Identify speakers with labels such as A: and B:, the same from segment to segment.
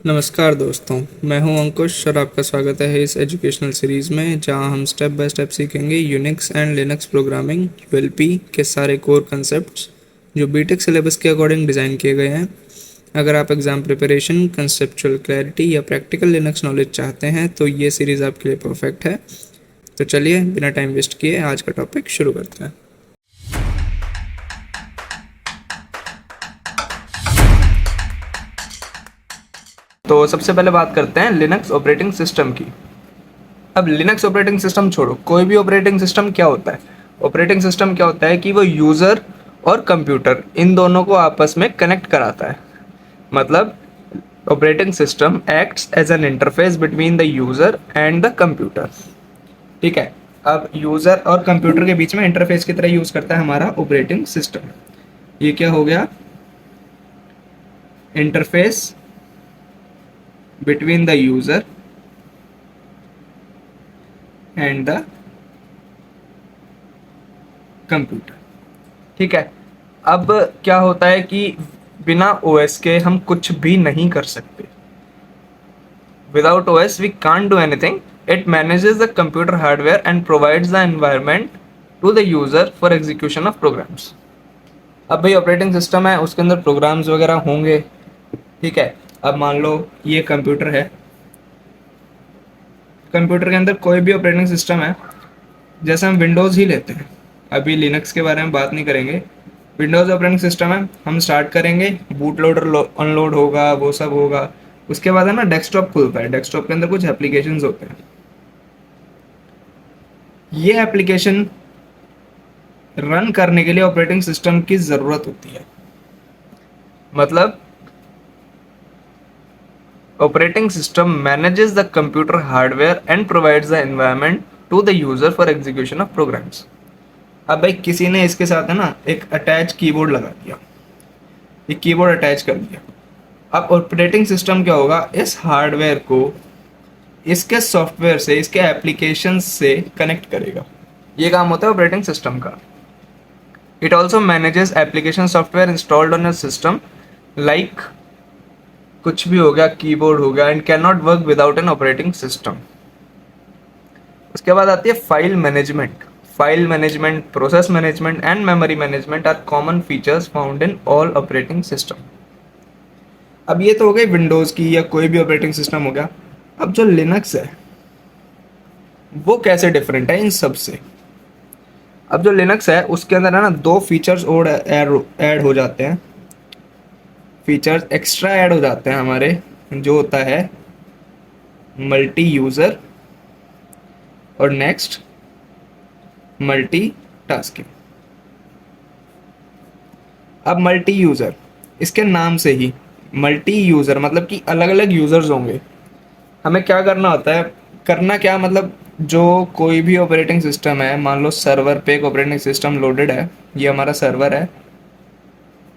A: नमस्कार दोस्तों, मैं हूं अंकुश और आपका स्वागत है इस एजुकेशनल सीरीज़ में जहां हम स्टेप बाय स्टेप सीखेंगे यूनिक्स एंड लिनक्स प्रोग्रामिंग यूएलपी के सारे कोर कंसेप्ट्स जो बीटेक सिलेबस के अकॉर्डिंग डिज़ाइन किए गए हैं। अगर आप एग्ज़ाम प्रिपरेशन, कंसेप्चुअल क्लैरिटी या प्रैक्टिकल लिनक्स नॉलेज चाहते हैं तो ये सीरीज़ आपके लिए परफेक्ट है। तो चलिए बिना टाइम वेस्ट किए आज का टॉपिक शुरू करते हैं। तो सबसे पहले बात करते हैं लिनक्स ऑपरेटिंग सिस्टम की। अब लिनक्स ऑपरेटिंग सिस्टम छोड़ो, कोई भी ऑपरेटिंग सिस्टम क्या होता है? ऑपरेटिंग सिस्टम क्या होता है कि वो यूज़र और कंप्यूटर इन दोनों को आपस में कनेक्ट कराता है। मतलब operating system acts as an interface between the user and the computer. ठीक है, अब यूज़र और कंप्यूटर के बीच में इंटरफेस की तरह यूज़ करता है हमारा ऑपरेटिंग सिस्टम। ये क्या हो गया? Interface between the user and the computer. ठीक है, अब क्या होता है कि बिना ओएस के हम कुछ भी नहीं कर सकते। Without OS we can't do anything. It manages the computer hardware and provides the environment to the user for execution of programs. अब भाई ऑपरेटिंग सिस्टम है, उसके अंदर प्रोग्राम्स वगैरह होंगे। ठीक है, अब मान लो ये कंप्यूटर है, कंप्यूटर के अंदर कोई भी ऑपरेटिंग सिस्टम है। जैसे हम विंडोज़ ही लेते हैं, अभी लिनक्स के बारे में बात नहीं करेंगे। विंडोज़ ऑपरेटिंग सिस्टम है, हम स्टार्ट करेंगे, बूट लोडर अनलोड होगा, वो सब होगा। उसके बाद है ना डेस्कटॉप खुलता है, डेस्कटॉप के अंदर कुछ एप्लीकेशंस होते हैं। ये एप्लीकेशन रन करने के लिए ऑपरेटिंग सिस्टम की ज़रूरत होती है। मतलब operating system manages the computer hardware and provides the environment to the user for execution of programs. अब भाई किसी ने इसके साथ है ना एक अटैच कीबोर्ड लगा दिया, ये कीबोर्ड अटैच कर दिया। अब ऑपरेटिंग सिस्टम क्या होगा? इस हार्डवेयर को इसके सॉफ्टवेयर से, इसके एप्लीकेशन से कनेक्ट करेगा। ये काम होता है ऑपरेटिंग सिस्टम का। It also manages application software installed on your system, like कुछ भी हो गया, कीबोर्ड हो गया, and can not work without an operating system. उसके बाद आती है file management. File management, process management and memory management are common features found in all operating system. अब ये तो हो गई विंडोज़ की या कोई भी ऑपरेटिंग सिस्टम हो गया। अब जो लिनक्स है वो कैसे डिफरेंट है इन सब से? अब जो लिनक्स है उसके अंदर है ना दो फीचर्स और ऐड हो जाते हैं, फीचर्स एक्स्ट्रा ऐड हो जाते हैं हमारे, जो होता है मल्टी यूज़र और नेक्स्ट मल्टी टास्किंग। अब मल्टी यूज़र, इसके नाम से ही मल्टी यूज़र मतलब कि अलग अलग यूज़र्स होंगे। हमें क्या करना होता है? करना क्या मतलब, जो कोई भी ऑपरेटिंग सिस्टम है, मान लो सर्वर पे एक ऑपरेटिंग सिस्टम लोडेड है, ये हमारा सर्वर है,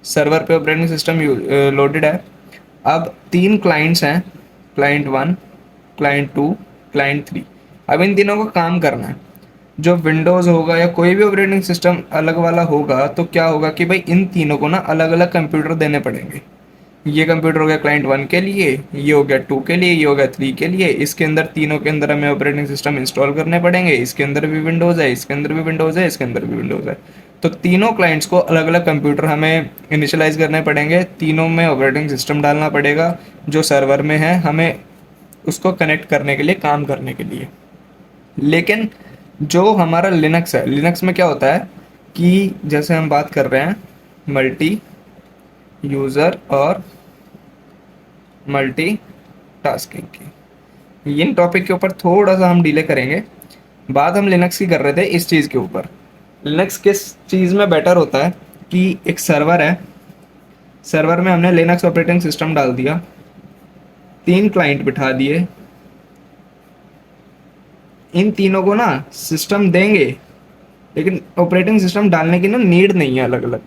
A: सर्वर पे ऑपरेटिंग सिस्टम लोडेड है। अब 3 क्लाइंट्स हैं, क्लाइंट 1, क्लाइंट 2, क्लाइंट 3। अब इन तीनों को काम करना है। जो विंडोज़ होगा या कोई भी ऑपरेटिंग सिस्टम अलग वाला होगा तो क्या होगा कि भाई इन तीनों को ना अलग अलग कंप्यूटर देने पड़ेंगे। ये कंप्यूटर हो गया क्लाइंट 1 के लिए, ये हो गया 2 के लिए, ये हो गया 3 के लिए। इसके अंदर तीनों के अंदर हमें ऑपरेटिंग सिस्टम इंस्टॉल करने पड़ेंगे। इसके अंदर भी विंडोज़ है, इसके अंदर भी विंडोज़ है, इसके अंदर भी विंडोज़ है। तो तीनों क्लाइंट्स को अलग अलग कंप्यूटर हमें इनिशियलाइज़ करने पड़ेंगे, तीनों में ऑपरेटिंग सिस्टम डालना पड़ेगा। जो सर्वर में है हमें उसको कनेक्ट करने के लिए, काम करने के लिए। लेकिन जो हमारा लिनक्स है, लिनक्स में क्या होता है कि जैसे हम बात कर रहे हैं मल्टी यूज़र और मल्टी टास्किंग की, इन टॉपिक के ऊपर थोड़ा सा हम डीले करेंगे। बात हम लिनक्स की कर रहे थे इस चीज़ के ऊपर। लिनक्स किस चीज़ में बेटर होता है कि एक सर्वर है, सर्वर में हमने लिनक्स ऑपरेटिंग सिस्टम डाल दिया, 3 क्लाइंट बिठा दिए, इन तीनों को ना सिस्टम देंगे, लेकिन ऑपरेटिंग सिस्टम डालने की ना नीड नहीं है अलग अलग।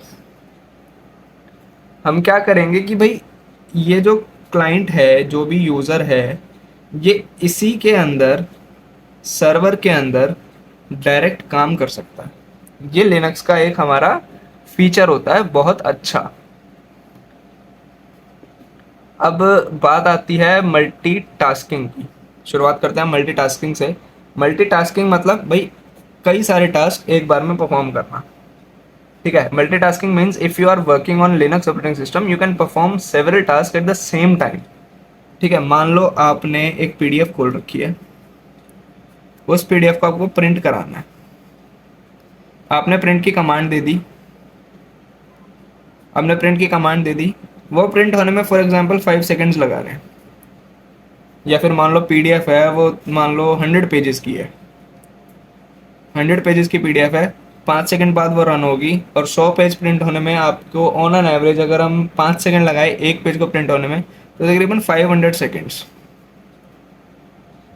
A: हम क्या करेंगे कि भाई ये जो क्लाइंट है, जो भी यूज़र है, ये इसी के अंदर, सर्वर के अंदर डायरेक्ट काम कर सकता है। ये लिनक्स का एक हमारा फीचर होता है बहुत अच्छा। अब बात आती है मल्टीटास्किंग की। शुरुआत करते हैं मल्टीटास्किंग से। मल्टीटास्किंग मतलब भाई कई सारे टास्क एक बार में परफॉर्म करना। ठीक है, multitasking means if you are working on Linux operating system you can perform several task at the same time. ठीक है, मान लो आपने एक पीडीएफ खोल रखी है, उस पीडीएफ को आपको प्रिंट कराना है। आपने प्रिंट की कमांड दे दी, आपने प्रिंट की कमांड दे दी, वो प्रिंट होने में फॉर एग्जांपल 5 सेकंड्स लगा रहे हैं। या फिर मान लो पीडीएफ है वो, मान लो 100 पेजेस की है, 100 पेजेस की पीडीएफ है, 5 सेकंड बाद वो रन होगी और 100 पेज प्रिंट होने में आपको ऑन एन एवरेज अगर हम 5 सेकंड लगाए एक पेज को प्रिंट होने में तो तकरीबन 500 सेकंड्स।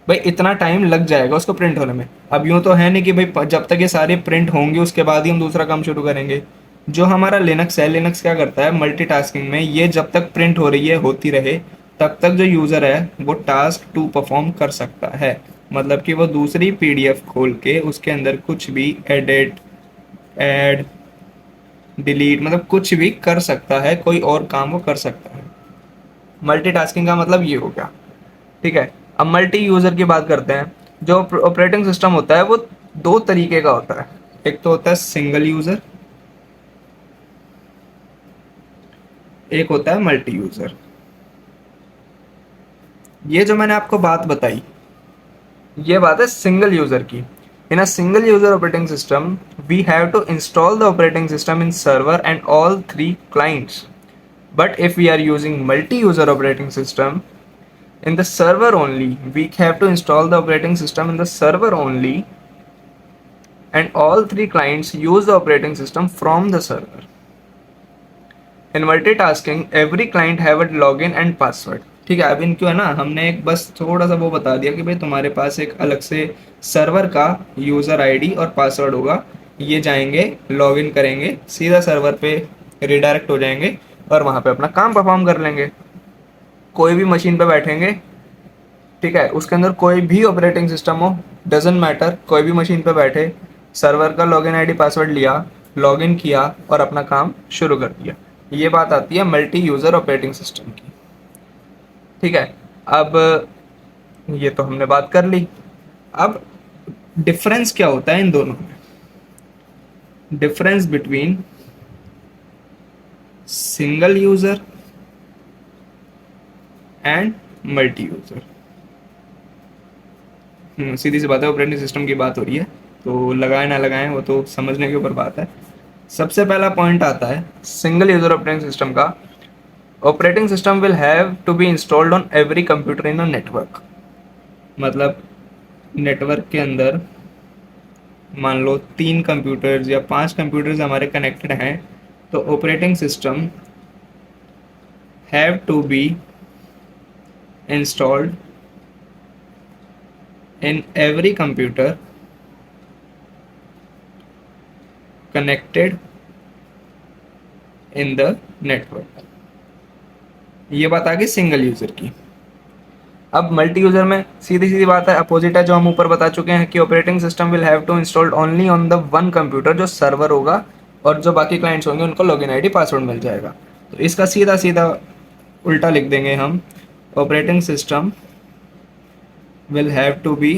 A: भाई इतना टाइम लग जाएगा उसको प्रिंट होने में। अब यूं तो है नहीं कि भाई जब तक ये सारे प्रिंट होंगे उसके बाद ही हम दूसरा काम शुरू करेंगे। जो हमारा लिनक्स है, लिनक्स क्या करता है मल्टीटास्किंग में, ये जब तक प्रिंट हो रही है होती रहे तब तक जो यूज़र है वो टास्क टू परफॉर्म कर सकता है। मतलब कि वो दूसरी पीडीएफ खोल के उसके अंदर कुछ भी एडिट, ऐड, डिलीट मतलब कुछ भी कर सकता है, कोई और काम वो कर सकता है। मल्टीटास्किंग का मतलब ये हो गया। ठीक है, अब मल्टी यूज़र की बात करते हैं। जो ऑपरेटिंग सिस्टम होता है वो दो तरीके का होता है। एक तो होता है सिंगल यूज़र, एक होता है मल्टी यूज़र। ये जो मैंने आपको बात बताई ये बात है सिंगल यूज़र की। In a single user operating system we have to install the operating system in server and all 3 clients. But if we are using multi-user operating system, in the server only, we have to install the operating system in the server only, and all 3 clients use the operating system from the server. In multitasking, every client have a login and password. ठीक है, अब इनको है ना हमने एक बस थोड़ा सा वो बता दिया कि भाई तुम्हारे पास एक अलग से सर्वर का यूज़र आईडी और पासवर्ड होगा। ये जाएंगे लॉगिन करेंगे सीधा सर्वर पे रिडायरेक्ट हो जाएंगे और वहाँ पे अपना काम परफॉर्म कर लेंगे। कोई भी मशीन पे बैठेंगे, ठीक है, उसके अंदर कोई भी ऑपरेटिंग सिस्टम हो, डजेंट मैटर, कोई भी मशीन पे बैठे, सर्वर का लॉगिन आईडी पासवर्ड लिया, लॉगिन किया और अपना काम शुरू कर दिया। ये बात आती है मल्टी यूज़र ऑपरेटिंग सिस्टम की। ठीक है, अब ये तो हमने बात कर ली। अब डिफरेंस क्या होता है इन दोनों में? Difference between single user and multi user. सीधी सी बात है, ऑपरेटिंग सिस्टम की बात हो रही है तो लगाए ना लगाएं वो तो समझने के ऊपर बात है। सबसे पहला पॉइंट आता है सिंगल यूज़र ऑपरेटिंग सिस्टम का। Operating system will have to be installed on every computer in a network. मतलब नेटवर्क के अंदर मान लो 3 कंप्यूटर्स या 5 कंप्यूटर्स हमारे कनेक्टेड हैं तो operating system have to be installed in every computer connected in the network। ये बात आ गई सिंगल यूजर की। अब मल्टी यूजर में सीधी सीधी बात है, अपोजिट है जो हम ऊपर बता चुके हैं कि operating system will have to installed only on the one computer, जो सर्वर होगा और जो बाकी क्लाइंट्स होंगे उनको लॉगिन आईडी पासवर्ड मिल जाएगा। तो इसका सीधा सीधा उल्टा लिख देंगे हम, operating system will have to be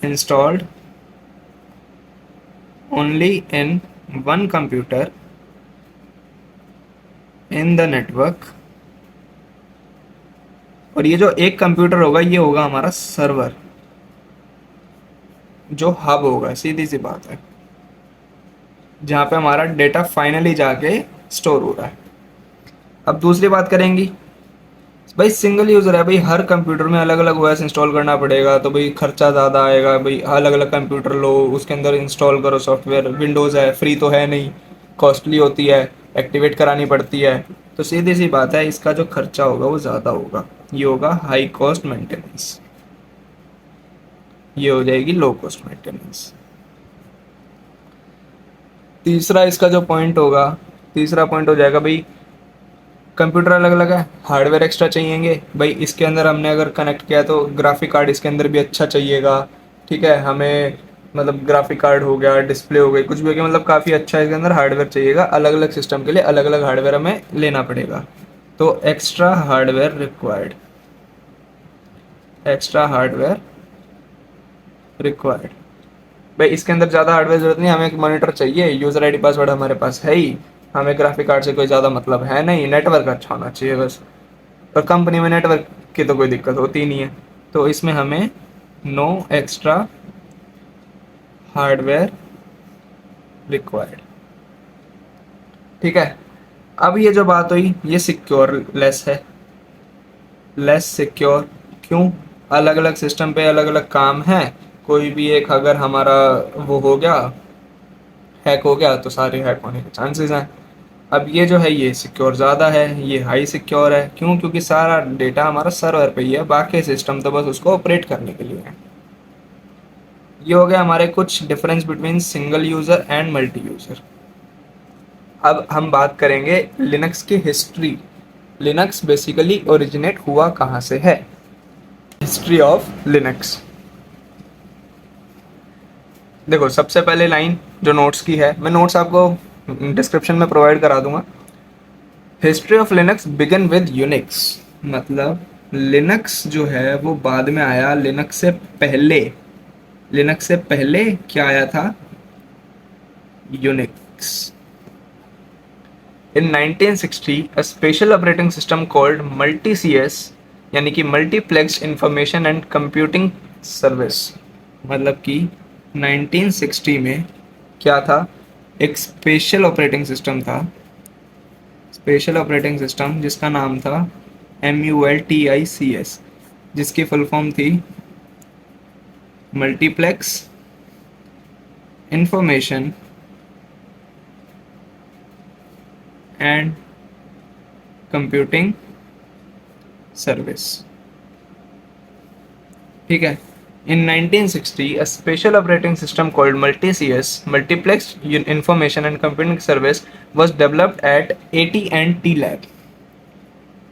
A: installed only in one computer in the network। और ये जो एक कंप्यूटर होगा ये होगा हमारा सर्वर, जो हब होगा, सीधी सी बात है, जहाँ पे हमारा डेटा फाइनली जाके स्टोर हो रहा है। अब दूसरी बात करेंगी, भाई सिंगल यूज़र है, भाई हर कंप्यूटर में अलग अलग ओएस इंस्टॉल करना पड़ेगा तो भाई खर्चा ज़्यादा आएगा। भाई अलग अलग कंप्यूटर लो, उसके अंदर इंस्टॉल करो सॉफ्टवेयर, विंडोज़ है फ्री तो है नहीं, कॉस्टली होती है, एक्टिवेट करानी पड़ती है। तो सीधी सी बात है इसका जो खर्चा होगा वो ज़्यादा होगा, ये होगा हाई कॉस्ट मेंटेनेंस, ये हो जाएगी लो कॉस्ट मेंटेनेंस। तीसरा इसका जो पॉइंट होगा, तीसरा पॉइंट हो जाएगा भाई कंप्यूटर अलग अलग है, हार्डवेयर एक्स्ट्रा चाहिएंगे। भाई इसके अंदर हमने अगर कनेक्ट किया तो ग्राफिक कार्ड इसके अंदर भी अच्छा चाहिएगा। ठीक है, हमें मतलब ग्राफिक कार्ड हो गया, डिस्प्ले हो गई, कुछ भी हो गया, मतलब काफ़ी अच्छा इसके अंदर हार्डवेयर चाहिएगा। अलग अलग सिस्टम के लिए अलग अलग हार्डवेयर हमें लेना पड़ेगा। तो extra hardware required, extra hardware required. भाई इसके अंदर ज़्यादा हार्डवेयर जरूरत नहीं, हमें एक मॉनिटर चाहिए, यूज़र आईडी पासवर्ड हमारे पास है ही, हमें ग्राफिक कार्ड से कोई ज़्यादा मतलब है नहीं, नेटवर्क अच्छा होना चाहिए बस। और कंपनी में नेटवर्क की तो कोई दिक्कत होती ही नहीं है, तो इसमें हमें नो एक्स्ट्रा हार्डवेयर रिक्वायर्ड। ठीक है, अब ये जो बात हुई ये सिक्योर लेस है, लेस सिक्योर। क्यों? अलग अलग सिस्टम पे अलग अलग काम है, कोई भी एक अगर हमारा वो हो गया, हैक हो गया, तो सारे हैक होने के चांसेस हैं। अब ये जो है ये सिक्योर ज़्यादा है, ये हाई सिक्योर है। क्यों? क्योंकि सारा डेटा हमारा सर्वर पे ही है, बाकी सिस्टम तो बस उसको ऑपरेट करने के लिए है। ये हो गया हमारे कुछ difference between single user and multi user. अब हम बात करेंगे लिनक्स की हिस्ट्री। लिनक्स बेसिकली ओरिजिनेट हुआ कहाँ से है? History of Linux. देखो सबसे पहले लाइन जो नोट्स की है, मैं नोट्स आपको डिस्क्रिप्शन में प्रोवाइड करा दूंगा। History of Linux begin with Unix, मतलब लिनक्स जो है वो बाद में आया, लिनक्स से पहले, लिनक्स से पहले क्या आया था? Unix. In 1960, a special operating system called multi-CS यानी कि multiplex information and computing service, मतलब कि 1960 में क्या था? एक स्पेशल ऑपरेटिंग सिस्टम था, स्पेशल ऑपरेटिंग सिस्टम जिसका नाम था MULTICS, जिसकी फुल फॉर्म थी multiplex information and computing service. ठीक है, in 1960 a special operating system called multi-CS, multiplexed information and computing service, was developed at AT&T lab,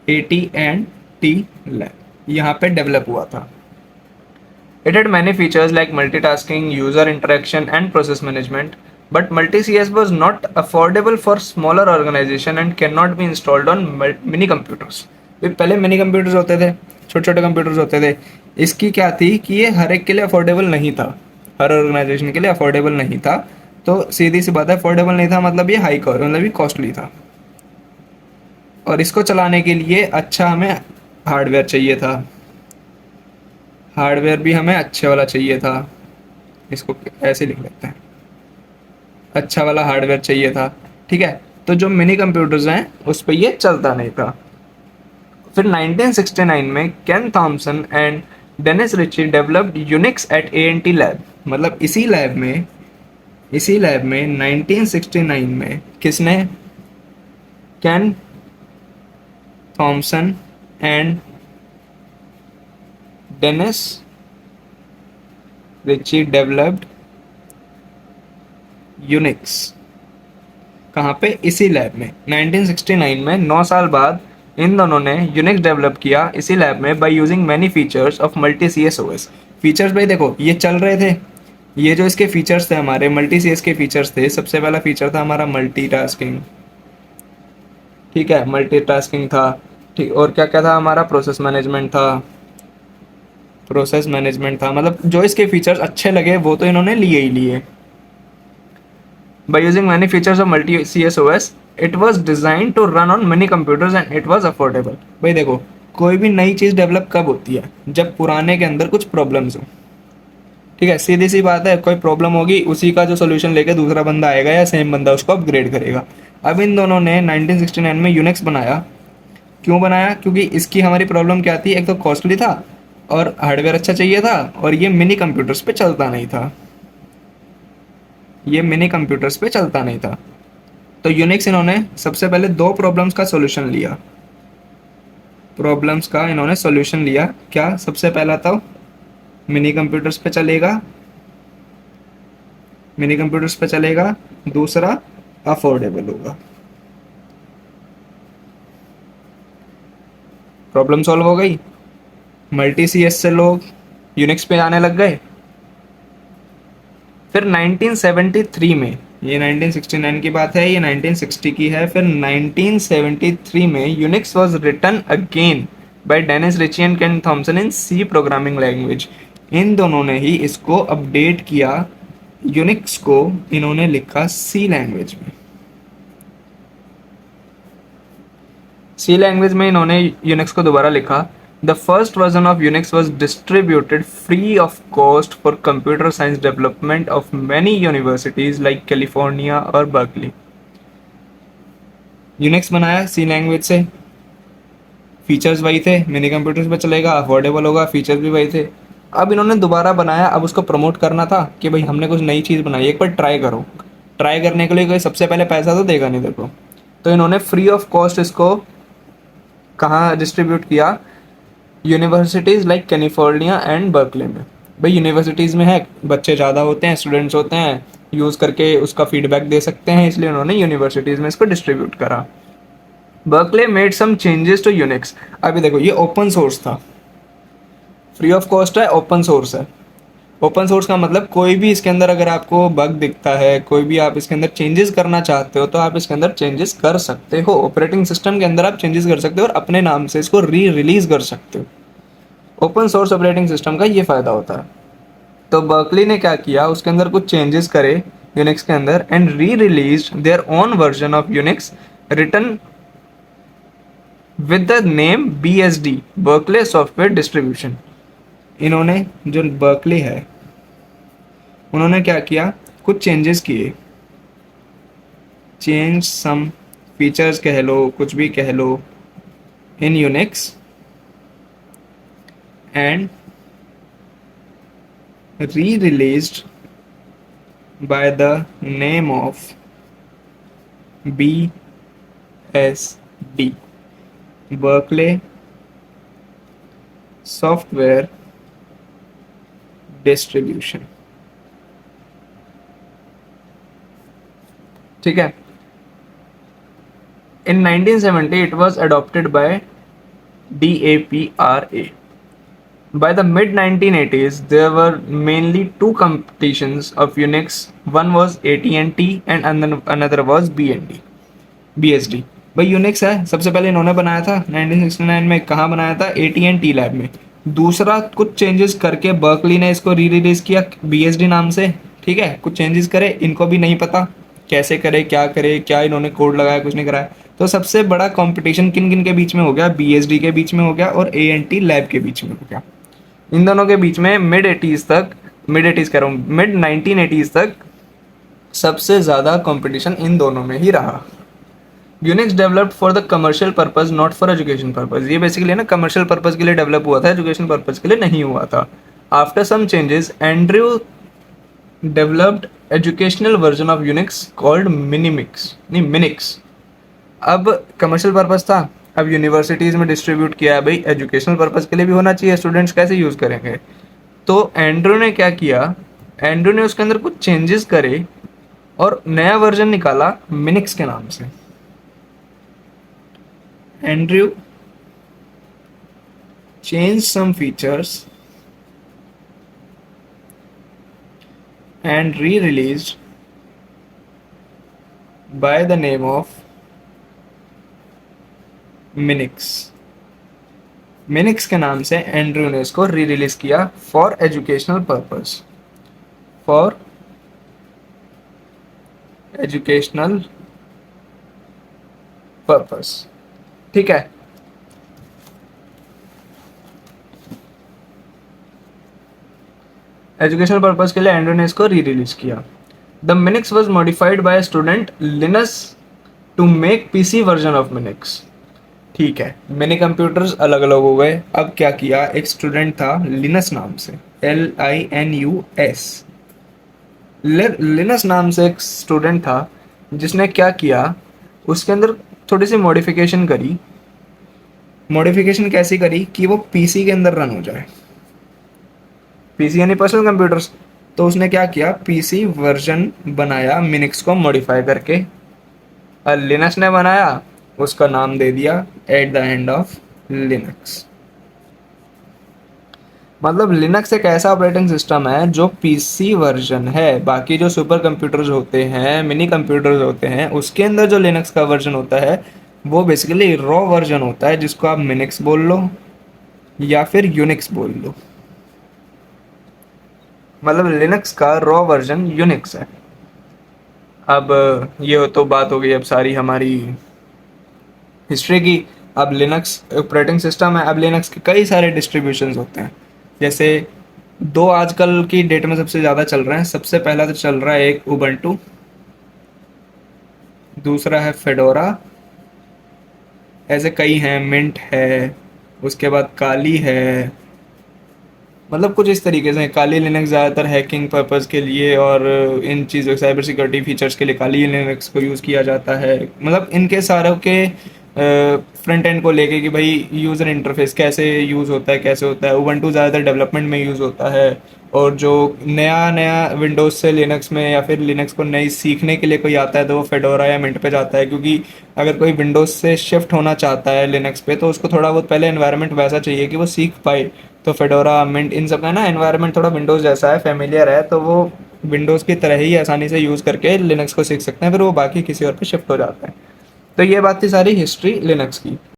A: AT&T lab यहाँ पे डेवलप हुआ था। It had many features like multitasking, user interaction and process management, but multi-CS was not affordable for smaller organization and cannot be installed on mini computers। पहले mini computers होते थे, छोटे छोटे computers होते थे। इसकी क्या थी कि ये हर एक के लिए अफोर्डेबल नहीं था, हर ऑर्गेनाइजेशन के लिए अफोर्डेबल नहीं था। तो सीधी सी बात है, अफोर्डेबल नहीं था मतलब ये हाई कॉस्ट, मतलब ये कॉस्टली था। और इसको चलाने के लिए अच्छा हमें हार्डवेयर चाहिए था, हार्डवेयर भी हमें अच्छे वाला चाहिए था, इसको ऐसे लिख लेते हैं, अच्छा वाला हार्डवेयर चाहिए था। ठीक है, तो जो मिनी कंप्यूटर्स हैं उस पर ये चलता नहीं था। फिर 1969 में Ken Thompson and Dennis Ritchie developed Unix at AT&T lab, मतलब इसी लैब में, इसी लैब में 1969 में किसने? Ken Thompson and Dennis Ritchie developed Unix. कहाँ पे? इसी लैब में 1969 में, 9 साल बाद इन दोनों ने यूनिक्स डेवलप किया इसी लैब में by using many features of multi CS OS। Features भाई देखो ये चल रहे थे, ये जो इसके फीचर्स थे हमारे मल्टी CS के फीचर्स थे। सबसे पहला फीचर था हमारा मल्टीटास्किंग, ठीक है, मल्टीटास्किंग था। ठीक, और क्या क्या था हमारा? प्रोसेस मैनेजमेंट था, प्रोसेस मैनेजमेंट था। मतलब जो इसके फीचर्स अच्छे लगे वो तो इन्होंने लिए ही लिए। By using many features of multi-CS OS, it was designed to run on many computers and it was affordable। भाई देखो कोई भी नई चीज़ डेवलप कब होती है? जब पुराने के अंदर कुछ प्रॉब्लम्स हो। ठीक है, सीधी सी बात है, कोई प्रॉब्लम होगी उसी का जो सोल्यूशन लेके दूसरा बंदा आएगा या सेम बंदा उसको अपग्रेड करेगा। अब इन दोनों ने 1969 में यूनिक्स बनाया। क्यों बनाया? क्योंकि इसकी हमारी प्रॉब्लम क्या थी? एक तो कॉस्टली था और हार्डवेयर अच्छा चाहिए था, और ये मिनी कंप्यूटर्स पे चलता नहीं था, ये मिनी कंप्यूटर्स पे चलता नहीं था। तो यूनिक्स इन्होंने सबसे पहले 2 प्रॉब्लम्स का सॉल्यूशन लिया, प्रॉब्लम्स का इन्होंने सॉल्यूशन लिया। क्या? सबसे पहला तो मिनी कंप्यूटर्स पे चलेगा, मिनी कंप्यूटर्स पे चलेगा। दूसरा अफोर्डेबल होगा। प्रॉब्लम सॉल्व हो गई, मल्टी CS से लोग यूनिक्स पे आने लग गए। फिर 1973 में ये 1969 की बात है, ये 1960 की है। फिर 1973 में Unix was written again by Dennis Ritchie and Ken Thompson in C programming language. इन दोनों ने ही इसको अपडेट किया, यूनिक्स को इन्होंने लिखा सी लैंग्वेज में। सी लैंग्वेज में इन्होंने यूनिक्स को दोबारा लिखा। The first version of Unix was distributed free of cost for computer science development of many universities like California और बर्कली। यूनिक्स बनाया सी लैंग्वेज से, फीचर्स वही थे, मिनी कंप्यूटर्स पे चलेगा, अफोर्डेबल होगा, फीचर्स भी वही थे। अब इन्होंने दोबारा बनाया, अब उसको प्रमोट करना था कि भाई हमने कुछ नई चीज़ बनाई, एक बार ट्राई करो। ट्राई करने के लिए कोई सबसे पहले पैसा तो देगा नहीं देखो, तो इन्होंने फ्री ऑफ कॉस्ट इसको कहाँ डिस्ट्रीब्यूट किया, universities like California and Berkeley में। भाई यूनिवर्सिटीज़ में है, बच्चे ज़्यादा होते हैं, स्टूडेंट्स होते हैं, यूज़ करके उसका फीडबैक दे सकते हैं, इसलिए उन्होंने यूनिवर्सिटीज़ में इसको डिस्ट्रीब्यूट करा। Berkeley made some changes to Unix. अभी देखो ये ओपन सोर्स था, फ्री ऑफ कॉस्ट है, ओपन सोर्स है। ओपन सोर्स का मतलब कोई भी इसके अंदर अगर आपको बग दिखता है, कोई भी आप इसके अंदर चेंजेस करना चाहते हो तो आप इसके अंदर चेंजेस कर सकते हो। ऑपरेटिंग सिस्टम के अंदर आप चेंजेस कर सकते हो और अपने नाम से इसको री रिलीज कर सकते हो। ओपन सोर्स ऑपरेटिंग सिस्टम का ये फ़ायदा होता है। तो बर्कली ने क्या किया, उसके अंदर कुछ चेंजेस करे यूनिक्स के अंदर and re release their own version of Unix written with the name BSD, Berkeley software distribution. इन्होंने जो बर्कली है उन्होंने क्या किया, कुछ चेंजेस किए, चेंज सम फीचर्स कह लो, कुछ भी कह लो, in Unix and re-released by the name of BSD, Berkeley Software Distribution। ठीक है। In 1970 it was adopted by DAPRA। By the mid 1980s, there were mainly two competitions of Unix. One was AT&T and another was BSD। भाई Unix है, सबसे पहले इन्होंने बनाया था 1969 में, कहाँ बनाया था, AT&T लैब में। दूसरा कुछ चेंजेस करके बर्कली ने इसको री रिलीज किया BSD नाम से। ठीक है, कुछ चेंजेस करे, इनको भी नहीं पता कैसे करे, क्या इन्होंने कोड लगाया, कुछ नहीं कराया। तो सबसे बड़ा कंपटीशन किन किन के बीच में हो गया, BSD के बीच में हो गया और AT&T लैब के बीच में हो गया। इन दोनों के बीच में मिड 80s कह रहा हूँ, मिड 1980s तक सबसे ज़्यादा कंपटीशन इन दोनों में ही रहा। Unix developed for the commercial purpose, not for education purpose. ये बेसिकली ना कमर्शियल पर्पज के लिए डेवलप हुआ था, एजुकेशन पर्पज के लिए नहीं हुआ था। After some changes Andrew developed educational version of Unix called Minix. अब कमर्शियल पर्पज था, अब यूनिवर्सिटीज़ में डिस्ट्रीब्यूट किया है, भाई एजुकेशनल पर्पज़ के लिए भी होना चाहिए, स्टूडेंट्स कैसे यूज़ करेंगे। तो एंड्रू ने क्या किया, एंड्रू ने उसके अंदर कुछ चेंजेस करे और नया वर्जन निकाला मिनिक्स के नाम से। Andrew change some features and re-released by the name of Minix के नाम से एंड्रू ने इसको री रिलीज किया फॉर एजुकेशनल पर्पस। ठीक है, एजुकेशनल पर्पस के लिए एंड्रू ने इसको री रिलीज किया। The Minix was modified by student Linus to make PC version of Minix. ठीक है, मिनी कंप्यूटर्स अलग अलग हो गए। अब क्या किया, एक स्टूडेंट था लिनस नाम से, LINUS, लिनस नाम से एक स्टूडेंट था जिसने क्या किया, उसके अंदर थोड़ी सी मॉडिफिकेशन करी। मॉडिफिकेशन कैसी करी कि वो PC के अंदर रन हो जाए, PC यानी पर्सनल कंप्यूटर्स। तो उसने क्या किया, PC वर्जन बनाया मिनिक्स को मॉडिफाई करके, और लिनक्स ने बनाया, उसका नाम दे दिया at the end of Linux. मतलब लिनक्स एक ऐसा ऑपरेटिंग सिस्टम है जो पीसी वर्जन है। बाकी जो सुपर कंप्यूटर्स होते हैं, मिनी कंप्यूटर्स होते हैं, उसके अंदर जो लिनक्स का वर्जन होता है वो बेसिकली रॉ वर्जन होता है, जिसको आप मिनिक्स बोल लो या फिर यूनिक्स बोल लो। मतलब लिनक्स का रॉ वर्जन यूनिक्स है। अब ये तो बात हो गई अब सारी हमारी हिस्ट्री की। अब लिनक्स ऑपरेटिंग सिस्टम है। अब लिनक्स के कई सारे डिस्ट्रीब्यूशंस होते हैं। जैसे दो आजकल की डेट में सबसे ज़्यादा चल रहे हैं। सबसे पहला तो चल रहा है एक उबंटू, दूसरा है फेडोरा। ऐसे कई हैं, मिंट है, उसके बाद काली है। मतलब कुछ इस तरीके से काली लिनक्स ज़्यादातर हैकिंग पर्पज़ के लिए और इन चीज़ों साइबर सिक्योरिटी फीचर्स के लिए काली लिनक्स को यूज़ किया जाता है। मतलब इनके सारों के फ्रंट एंड को लेके कि भाई यूज़र इंटरफेस कैसे यूज़ होता है, कैसे होता है। उबंटू ज़्यादातर डेवलपमेंट में यूज़ होता है। और जो नया नया विंडोज़ से लिनक्स में या फिर लिनक्स को नई सीखने के लिए कोई आता है तो वो फेडोरा या मिंट पे जाता है, क्योंकि अगर कोई विंडोज़ से शिफ्ट होना चाहता है लिनक्स पे तो उसको थोड़ा बहुत पहले एनवायरनमेंट वैसा चाहिए कि वो सीख पाए। तो फेडोरा, मिंट, इन सब का ना एनवायरनमेंट थोड़ा विंडोज़ जैसा है, फेमिलियर है, तो वो विंडोज़ की तरह ही आसानी से यूज़ करके लिनक्स को सीख सकते हैं, फिर वो बाकी किसी और पे शिफ्ट हो जाता है। तो ये बात थी सारी हिस्ट्री लिनक्स की।